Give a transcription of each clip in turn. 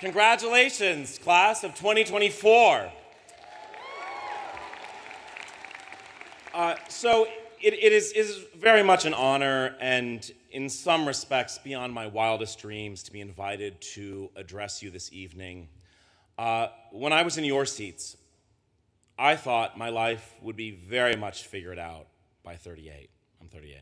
Congratulations, class of 2024. It is very much an honor and in some respects beyond my wildest dreams to be invited to address you this evening. When I was in your seats, I thought my life would be very much figured out by 38. I'm 38.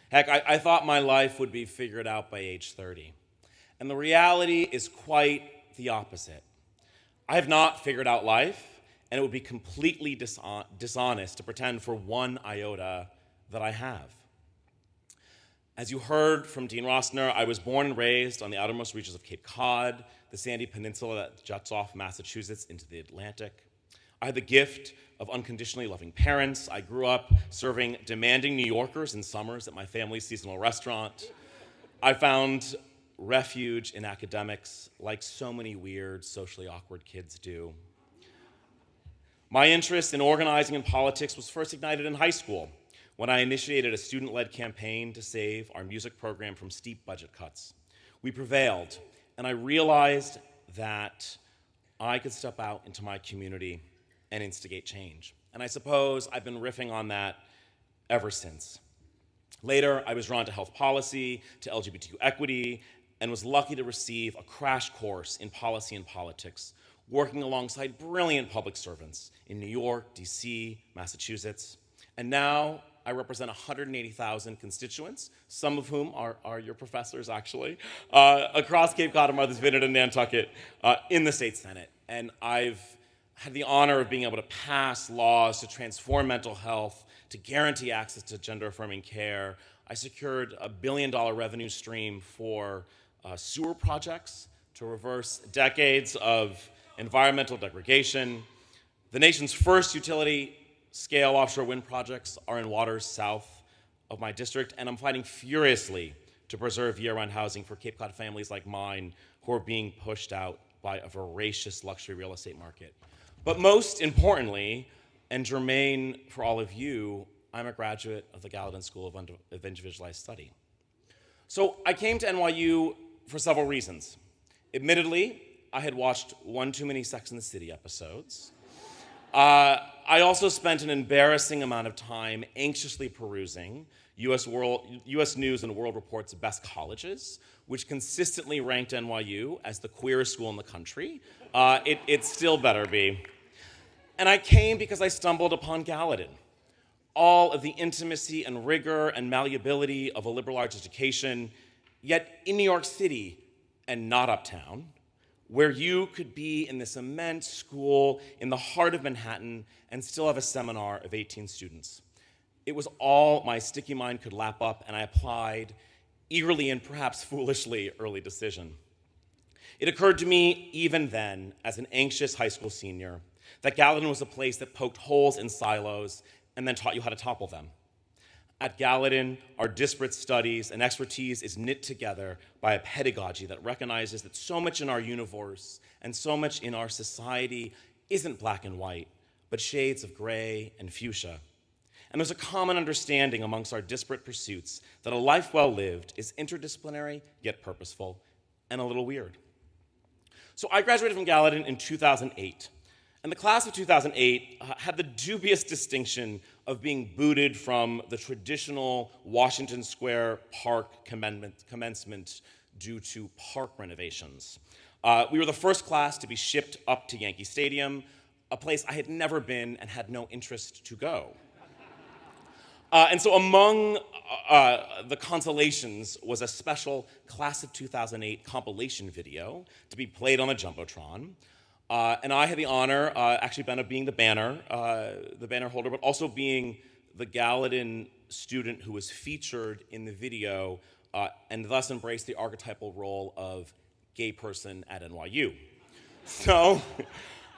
Heck, I thought my life would be figured out by age 30. And the reality is quite the opposite. I have not figured out life, and it would be completely dishonest to pretend for one iota that I have. As you heard from Dean Rossner, I was born and raised on the outermost reaches of Cape Cod, the sandy peninsula that juts off Massachusetts into the Atlantic. I had the gift of unconditionally loving parents. I grew up serving demanding New Yorkers in summers at my family's seasonal restaurant. I found refuge in academics like so many weird, socially awkward kids do. My interest in organizing and politics was first ignited in high school when I initiated a student-led campaign to save our music program from steep budget cuts. We prevailed, and I realized that I could step out into my community and instigate change. And I suppose I've been riffing on that ever since. Later, I was drawn to health policy, to LGBTQ equity, and was lucky to receive a crash course in policy and politics, working alongside brilliant public servants in New York, DC, Massachusetts. And now I represent 180,000 constituents, some of whom are your professors, actually, across Cape Cod, Martha's Vineyard, and Nantucket in the state Senate. And I've had the honor of being able to pass laws to transform mental health, to guarantee access to gender-affirming care. I secured a $1 billion revenue stream for sewer projects to reverse decades of environmental degradation. The nation's first utility-scale offshore wind projects are in waters south of my district, and I'm fighting furiously to preserve year-round housing for Cape Cod families like mine who are being pushed out by a voracious luxury real estate market. But most importantly, and germane for all of you, I'm a graduate of the Gallatin School of Individualized Study. So I came to NYU for several reasons. Admittedly, I had watched one too many Sex and the City episodes. I also spent an embarrassing amount of time anxiously perusing US News and World Report's best colleges, which consistently ranked NYU as the queerest school in the country. It still better be. And I came because I stumbled upon Gallatin. All of the intimacy and rigor and malleability of a liberal arts education, yet in New York City and not uptown, where you could be in this immense school in the heart of Manhattan and still have a seminar of 18 students. It was all my sticky mind could lap up, and I applied eagerly and perhaps foolishly early decision. It occurred to me even then, as an anxious high school senior, that Gallatin was a place that poked holes in silos and then taught you how to topple them. At Gallatin, our disparate studies and expertise is knit together by a pedagogy that recognizes that so much in our universe and so much in our society isn't black and white, but shades of gray and fuchsia. And there's a common understanding amongst our disparate pursuits that a life well lived is interdisciplinary, yet purposeful, and a little weird. So I graduated from Gallatin in 2008. And the class of 2008 had the dubious distinction of being booted from the traditional Washington Square Park commencement due to park renovations. We were the first class to be shipped up to Yankee Stadium, a place I had never been and had no interest to go. And so among the consolations was a special class of 2008 compilation video to be played on the Jumbotron. And I had the honor, actually, Ben, of being the banner holder, but also being the Gallatin student who was featured in the video and thus embraced the archetypal role of gay person at NYU. So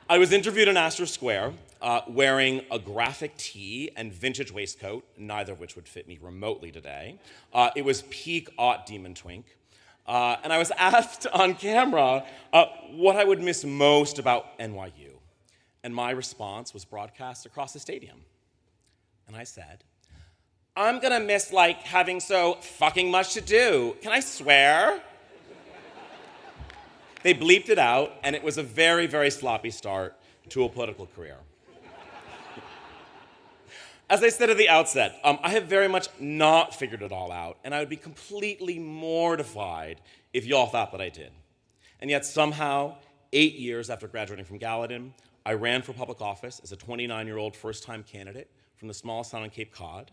I was interviewed in Astor Square wearing a graphic tee and vintage waistcoat, neither of which would fit me remotely today. It was peak aught demon twink. And I was asked on camera what I would miss most about NYU. And my response was broadcast across the stadium. And I said, I'm gonna miss having so fucking much to do. Can I swear? They bleeped it out, and it was a very, very sloppy start to a political career. As I said at the outset, I have very much not figured it all out, and I would be completely mortified if y'all thought that I did. And yet somehow, 8 years after graduating from Gallatin, I ran for public office as a 29-year-old first-time candidate from the smallest town on Cape Cod.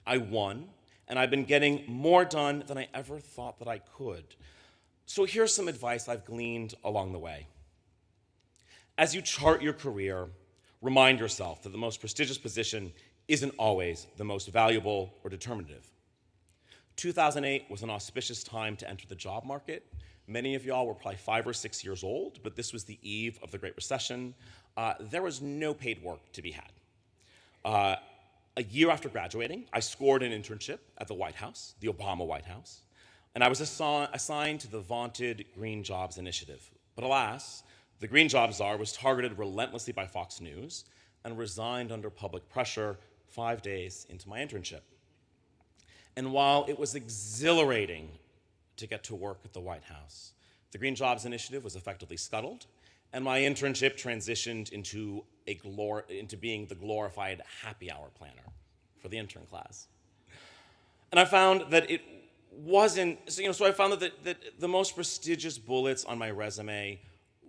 I won, and I've been getting more done than I ever thought that I could. So here's some advice I've gleaned along the way. As you chart your career, remind yourself that the most prestigious position isn't always the most valuable or determinative. 2008 was an auspicious time to enter the job market. Many of y'all were probably 5 or 6 years old, but this was the eve of the Great Recession. There was no paid work to be had. A year after graduating, I scored an internship at the White House, the Obama White House, and I was assigned to the vaunted Green Jobs Initiative. But alas, the Green Jobs czar was targeted relentlessly by Fox News and resigned under public pressure 5 days into my internship. And while it was exhilarating to get to work at the White House, the Green Jobs Initiative was effectively scuttled, and my internship transitioned into being the glorified happy hour planner for the intern class. And I found that it wasn't, so I found that the most prestigious bullets on my resume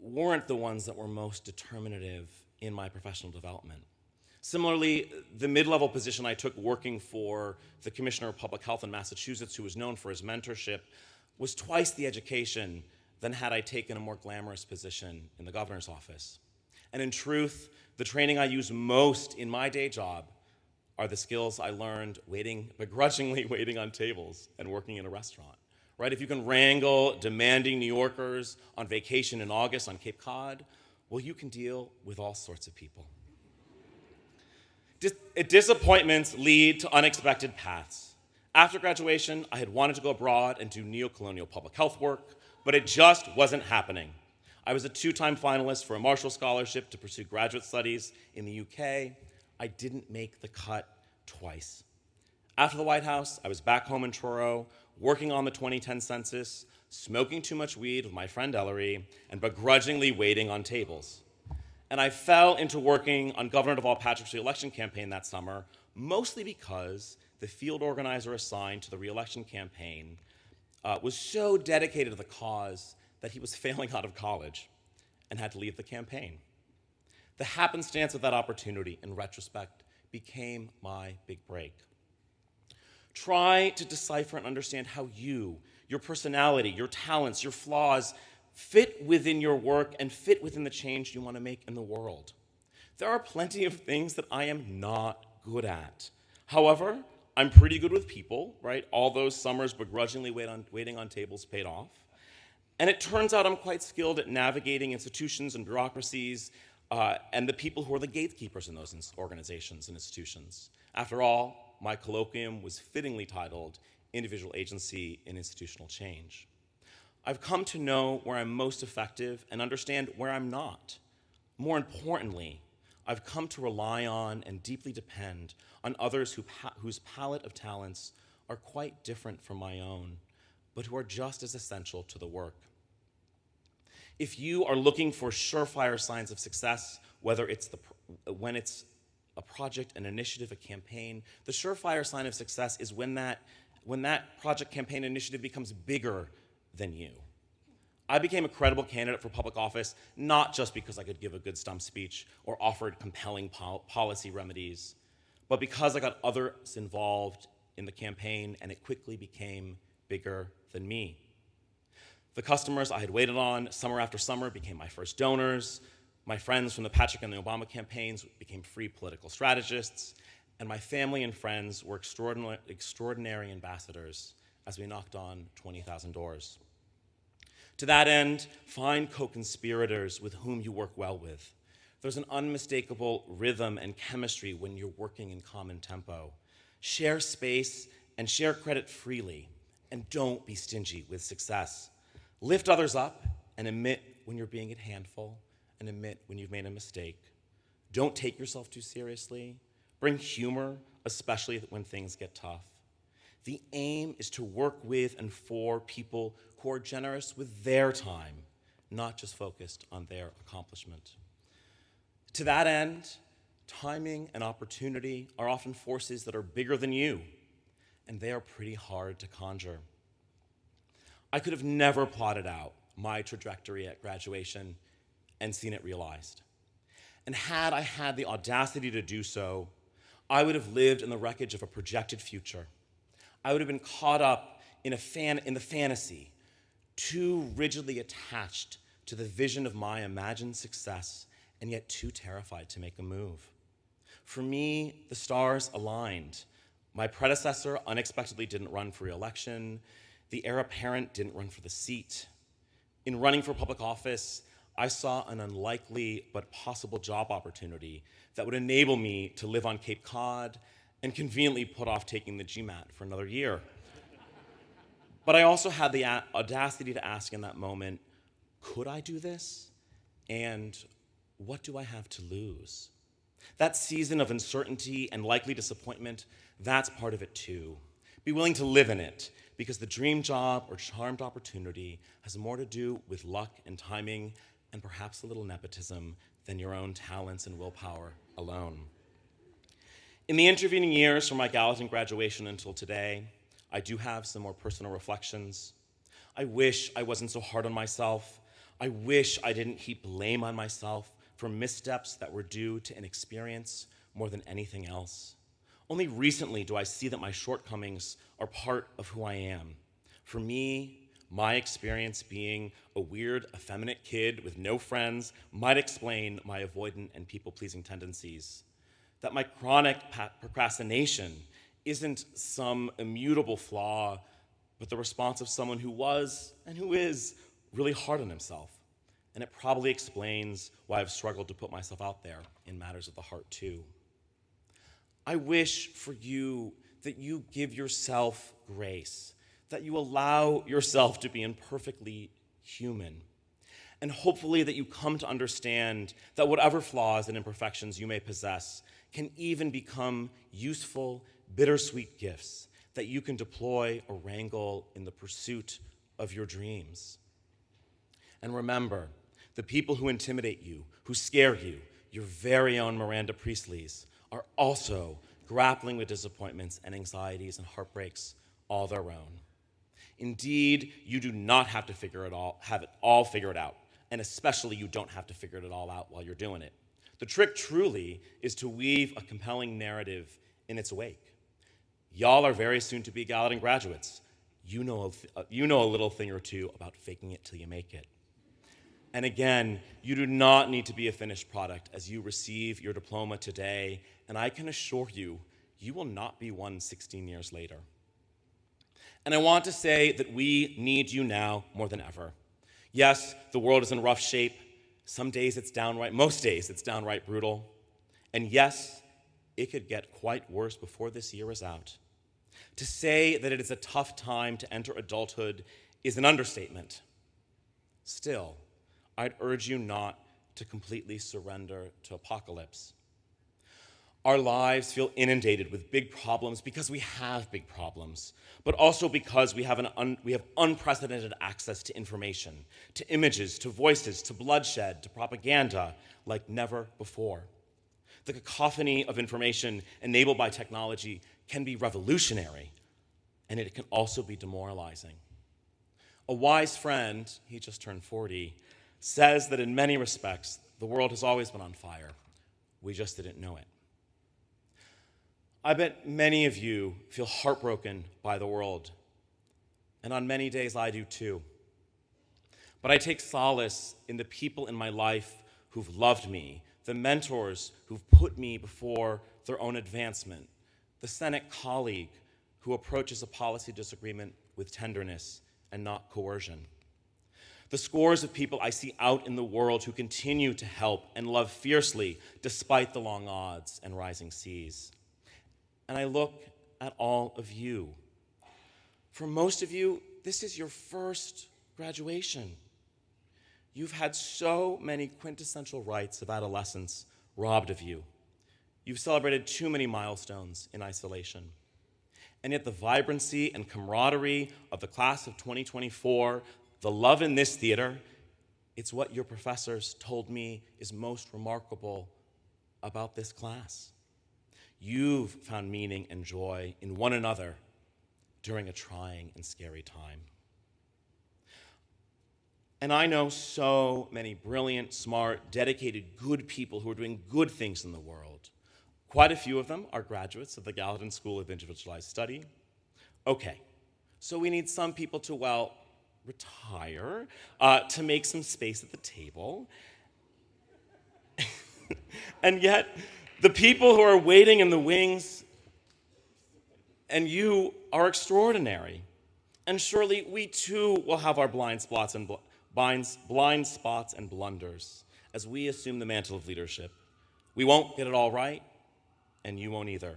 weren't the ones that were most determinative in my professional development. Similarly, the mid-level position I took working for the Commissioner of Public Health in Massachusetts, who was known for his mentorship, was twice the education than had I taken a more glamorous position in the governor's office. And in truth, the training I use most in my day job are the skills I learned begrudgingly waiting on tables and working in a restaurant. Right? If you can wrangle demanding New Yorkers on vacation in August on Cape Cod, well, you can deal with all sorts of people. Disappointments lead to unexpected paths. After graduation, I had wanted to go abroad and do neo-colonial public health work, but it just wasn't happening. I was a 2-time finalist for a Marshall Scholarship to pursue graduate studies in the UK. I didn't make the cut twice. After the White House, I was back home in Truro, working on the 2010 census, smoking too much weed with my friend Ellery, and begrudgingly waiting on tables. And I fell into working on Governor Deval Patrick's re-election campaign that summer, mostly because the field organizer assigned to the re-election campaign was so dedicated to the cause that he was failing out of college and had to leave the campaign. The happenstance of that opportunity, in retrospect, became my big break. Try to decipher and understand how you, your personality, your talents, your flaws, fit within your work and fit within the change you want to make in the world. There are plenty of things that I am not good at. However, I'm pretty good with people, right? All those summers begrudgingly waiting on tables paid off. And it turns out I'm quite skilled at navigating institutions and bureaucracies and the people who are the gatekeepers in those organizations and institutions. After all, my colloquium was fittingly titled Individual Agency in Institutional Change. I've come to know where I'm most effective and understand where I'm not. More importantly, I've come to rely on and deeply depend on others whose palette of talents are quite different from my own, but who are just as essential to the work. If you are looking for surefire signs of success, whether it's when it's a project, an initiative, a campaign, the surefire sign of success is when that project, campaign, initiative becomes bigger than you. I became a credible candidate for public office, not just because I could give a good stump speech or offered compelling policy remedies, but because I got others involved in the campaign and it quickly became bigger than me. The customers I had waited on summer after summer became my first donors. My friends from the Patrick and the Obama campaigns became free political strategists, and my family and friends were extraordinary ambassadors as we knocked on 20,000 doors. To that end, find co-conspirators with whom you work well with. There's an unmistakable rhythm and chemistry when you're working in common tempo. Share space and share credit freely, and don't be stingy with success. Lift others up and admit when you're being a handful and admit when you've made a mistake. Don't take yourself too seriously. Bring humor, especially when things get tough. The aim is to work with and for people who are generous with their time, not just focused on their accomplishment. To that end, timing and opportunity are often forces that are bigger than you, and they are pretty hard to conjure. I could have never plotted out my trajectory at graduation and seen it realized. And had I had the audacity to do so, I would have lived in the wreckage of a projected future. I would have been caught up in the fantasy, too rigidly attached to the vision of my imagined success, and yet too terrified to make a move. For me, the stars aligned. My predecessor unexpectedly didn't run for re-election. The heir apparent didn't run for the seat. In running for public office, I saw an unlikely but possible job opportunity that would enable me to live on Cape Cod and conveniently put off taking the GMAT for another year. But I also had the audacity to ask in that moment, could I do this? And what do I have to lose? That season of uncertainty and likely disappointment, that's part of it too. Be willing to live in it, because the dream job or charmed opportunity has more to do with luck and timing and perhaps a little nepotism than your own talents and willpower alone. In the intervening years from my Gallatin graduation until today, I do have some more personal reflections. I wish I wasn't so hard on myself. I wish I didn't heap blame on myself for missteps that were due to inexperience more than anything else. Only recently do I see that my shortcomings are part of who I am. For me, my experience being a weird, effeminate kid with no friends might explain my avoidant and people-pleasing tendencies. That my chronic procrastination isn't some immutable flaw, but the response of someone who was, and who is, really hard on himself. And it probably explains why I've struggled to put myself out there in matters of the heart too. I wish for you that you give yourself grace, that you allow yourself to be imperfectly human, and hopefully that you come to understand that whatever flaws and imperfections you may possess can even become useful, bittersweet gifts that you can deploy or wrangle in the pursuit of your dreams. And remember, the people who intimidate you, who scare you, your very own Miranda Priestleys, are also grappling with disappointments and anxieties and heartbreaks all their own. Indeed, you do not have to have it all figured out, and especially you don't have to figure it all out while you're doing it. The trick truly is to weave a compelling narrative in its wake. Y'all are very soon to be Gallatin graduates. You know a little thing or two about faking it till you make it. And again, you do not need to be a finished product as you receive your diploma today, and I can assure you, you will not be one 16 years later. And I want to say that we need you now more than ever. Yes, the world is in rough shape. Most days it's downright brutal. And yes, it could get quite worse before this year is out. To say that it is a tough time to enter adulthood is an understatement. Still, I'd urge you not to completely surrender to apocalypse. Our lives feel inundated with big problems because we have big problems, but also because we have unprecedented access to information, to images, to voices, to bloodshed, to propaganda like never before. The cacophony of information enabled by technology can be revolutionary, and it can also be demoralizing. A wise friend, he just turned 40, says that in many respects, the world has always been on fire. We just didn't know it. I bet many of you feel heartbroken by the world, and on many days I do too. But I take solace in the people in my life who've loved me, the mentors who've put me before their own advancement, the Senate colleague who approaches a policy disagreement with tenderness and not coercion. The scores of people I see out in the world who continue to help and love fiercely despite the long odds and rising seas. And I look at all of you. For most of you, this is your first graduation. You've had so many quintessential rites of adolescence robbed of you. You've celebrated too many milestones in isolation. And yet the vibrancy and camaraderie of the class of 2024, the love in this theater, It's what your professors told me is most remarkable about this class. You've found meaning and joy in one another during a trying and scary time. And I know so many brilliant, smart, dedicated, good people who are doing good things in the world. Quite a few of them are graduates of the Gallatin School of Individualized Study. Okay, so we need some people to, well, retire, to make some space at the table. And yet, the people who are waiting in the wings and you are extraordinary. And surely we too will have our blind spots and blunders as we assume the mantle of leadership. We won't get it all right, and you won't either.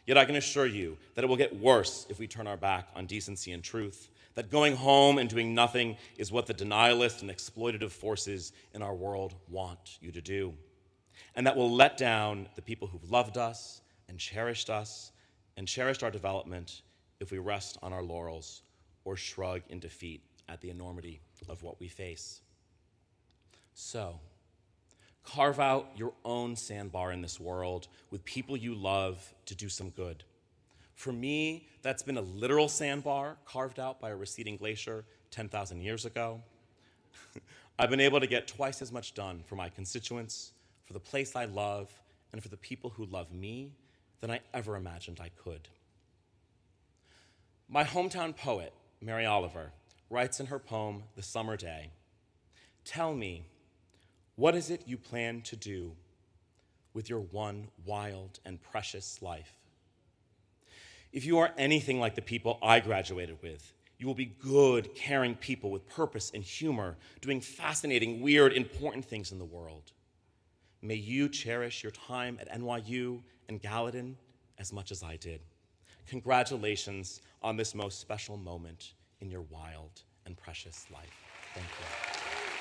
Yet I can assure you that it will get worse if we turn our back on decency and truth, that going home and doing nothing is what the denialist and exploitative forces in our world want you to do. And that will let down the people who've loved us and cherished our development if we rest on our laurels or shrug in defeat at the enormity of what we face. So, carve out your own sandbar in this world with people you love to do some good. For me, that's been a literal sandbar carved out by a receding glacier 10,000 years ago. I've been able to get twice as much done for my constituents, for the place I love, and for the people who love me than I ever imagined I could. My hometown poet, Mary Oliver, writes in her poem, The Summer Day, "Tell me, what is it you plan to do with your one wild and precious life? If you are anything like the people I graduated with, you will be good, caring people with purpose and humor, doing fascinating, weird, important things in the world. May you cherish your time at NYU and Gallatin as much as I did. Congratulations on this most special moment in your wild and precious life." Thank you.